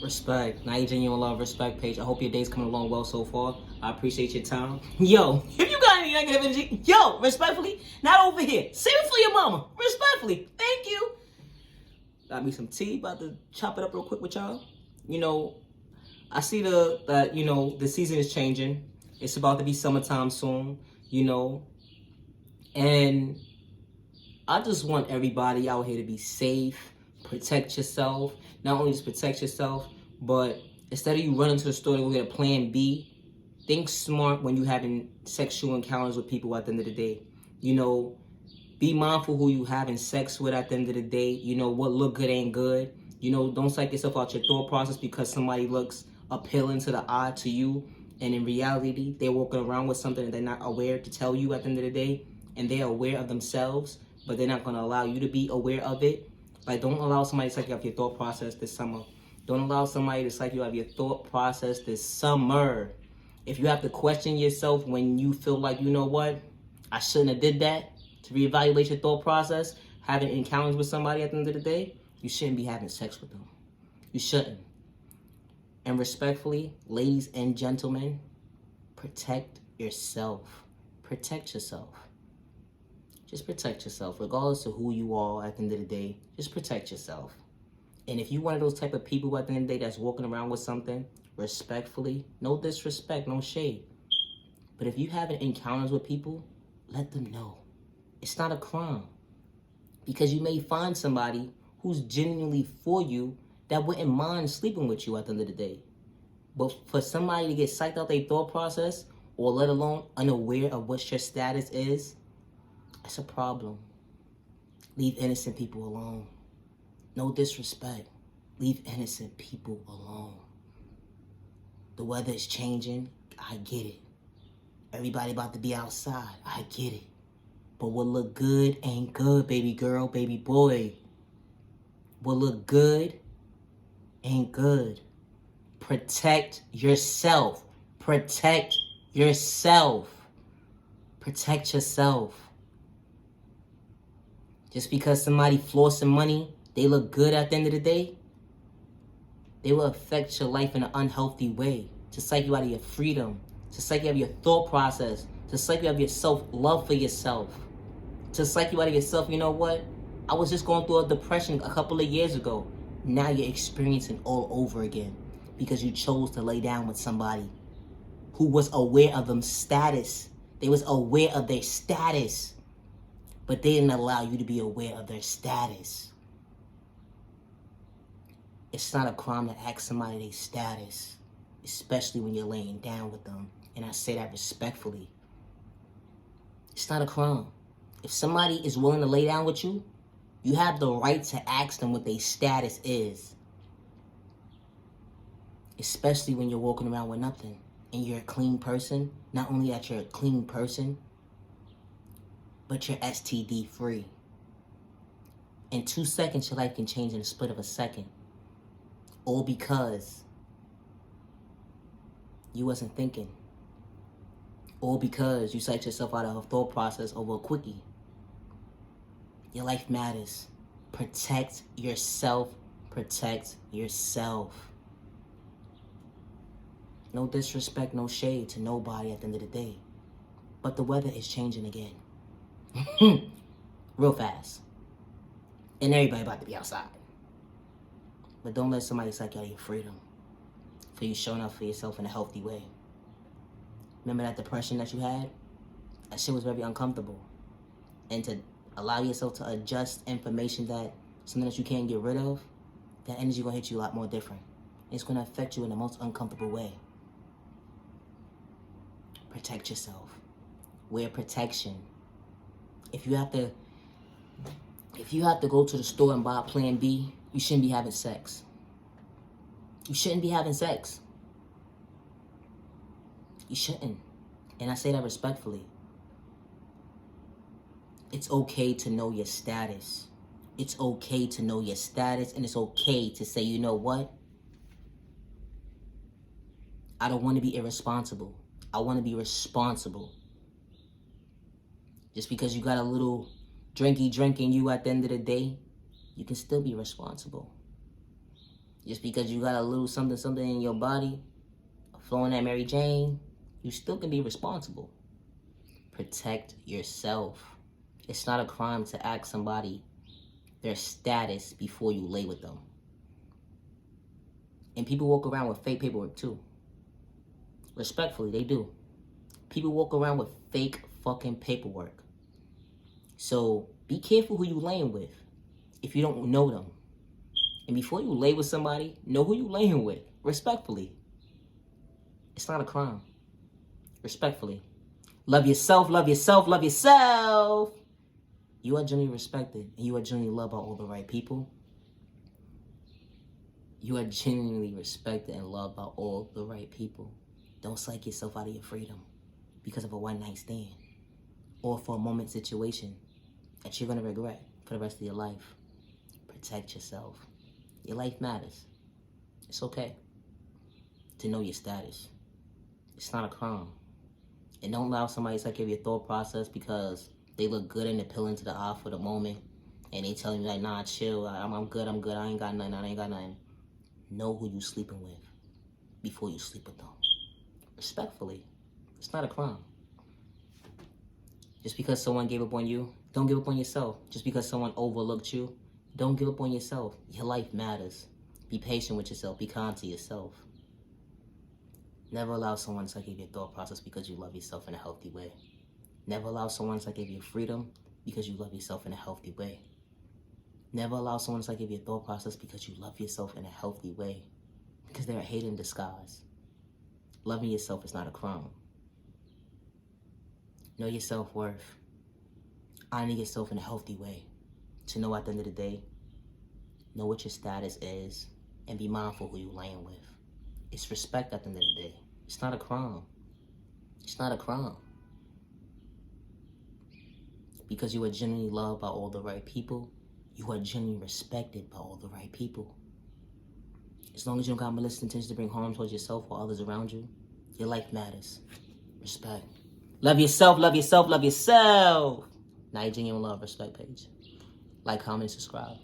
Respect. Now you genuine love, respect, Paige. I hope your day's coming along well so far. I appreciate your time. Yo, if you got any negative energy, yo, respectfully, not over here. Save it for your mama. Respectfully. Thank you. Got me some tea. About to chop it up real quick with y'all. You know, I see the season is changing. It's about to be summertime soon, and I just want everybody out here to be safe, protect yourself. Not only just protect yourself, but instead of you running to the store to go get a plan B, think smart when you having sexual encounters with people at the end of the day. Be mindful who you having sex with at the end of the day. What look good ain't good. Don't psych yourself out your thought process because somebody looks appealing to the eye to you, and in reality, they're walking around with something that they're not aware to tell you at the end of the day, and they're aware of themselves, but they're not going to allow you to be aware of it. Like, don't allow somebody to psych you out your thought process this summer. Don't allow somebody to psych you out your thought process this summer. If you have to question yourself when you feel like, you know what, I shouldn't have did that, to reevaluate your thought process, having encounters with somebody at the end of the day, you shouldn't be having sex with them. You shouldn't. And respectfully, ladies and gentlemen, protect yourself. Protect yourself. Just protect yourself, regardless of who you are at the end of the day. Just protect yourself. And if you're one of those type of people at the end of the day that's walking around with something, respectfully, no disrespect, no shade. But if you having encounters with people, let them know. It's not a crime. Because you may find somebody who's genuinely for you that wouldn't mind sleeping with you at the end of the day. But for somebody to get psyched out their thought process, or let alone unaware of what your status is, that's a problem. Leave innocent people alone. No disrespect. Leave innocent people alone. The weather is changing. I get it. Everybody about to be outside. I get it. But what look good ain't good, baby girl, baby boy. What look good ain't good. Protect yourself. Protect yourself. Protect yourself. Just because somebody flossing money, they look good at the end of the day, they will affect your life in an unhealthy way. To psych you out of your freedom. To psych you out of your thought process. To psych you out of your self-love for yourself. To psych you out of yourself, you know what? I was just going through a depression a couple of years ago. Now you're experiencing all over again. Because you chose to lay down with somebody who was aware of them status. They was aware of their status. But they didn't allow you to be aware of their status. It's not a crime to ask somebody their status, especially when you're laying down with them. And I say that respectfully. It's not a crime. If somebody is willing to lay down with you, you have the right to ask them what their status is. Especially when you're walking around with nothing and you're a clean person. Not only that you're a clean person, but you're STD free. In 2 seconds, your life can change in a split of a second. All because you wasn't thinking. All because you psyched yourself out of a thought process over a quickie. Your life matters. Protect yourself. Protect yourself. No disrespect, no shade to nobody at the end of the day. But the weather is changing again. Real fast. And everybody about to be outside. But don't let somebody psych you out of your freedom. For you showing up for yourself in a healthy way. Remember that depression that you had? That shit was very uncomfortable. And to allow yourself to adjust information that something that you can't get rid of, that energy gonna hit you a lot more different. It's gonna affect you in the most uncomfortable way. Protect yourself. Wear protection. If you have to go to the store and buy a plan B, you shouldn't be having sex. You shouldn't be having sex. You shouldn't. And I say that respectfully. It's okay to know your status. It's okay to know your status, and it's okay to say, you know what? I don't want to be irresponsible. I want to be responsible. Just because you got a little drinky drink in you at the end of the day, you can still be responsible. Just because you got a little something in your body, flowing that Mary Jane, you still can be responsible. Protect yourself. It's not a crime to ask somebody their status before you lay with them. And people walk around with fake paperwork too. Respectfully, they do. People walk around with fake fucking paperwork. So be careful who you laying with if you don't know them. And before you lay with somebody, know who you laying with. Respectfully. It's not a crime. Respectfully. Love yourself, love yourself, love yourself. You are genuinely respected and you are genuinely loved by all the right people. You are genuinely respected and loved by all the right people. Don't psych yourself out of your freedom because of a one-night stand or for a moment situation that you're going to regret for the rest of your life. Protect yourself. Your life matters. It's okay to know your status. It's not a crime. And don't allow somebody to take over your thought process because they look good and appealing to the eye for the moment. And they telling you like, nah, chill. I'm good. I ain't got nothing. Know who you sleeping with before you sleep with them. Respectfully. It's not a crime. Just because someone gave up on you, don't give up on yourself. Just because someone overlooked you, don't give up on yourself. Your life matters. Be patient with yourself. Be kind to yourself. Never allow someone to take over your thought process because you love yourself in a healthy way. Never allow someone to take over your freedom because you love yourself in a healthy way. Never allow someone to take over your thought process because you love yourself in a healthy way. Because they're a hate in disguise. Loving yourself is not a crime. Know your self-worth. Honor yourself in a healthy way. To know at the end of the day, know what your status is and be mindful who you're laying with. It's respect at the end of the day. It's not a crime. It's not a crime. Because you are genuinely loved by all the right people, you are genuinely respected by all the right people. As long as you don't got malicious intentions to bring harm towards yourself or others around you, your life matters. Respect. Love yourself, love yourself, love yourself. Now your genuine love, respect page. Like, comment, subscribe.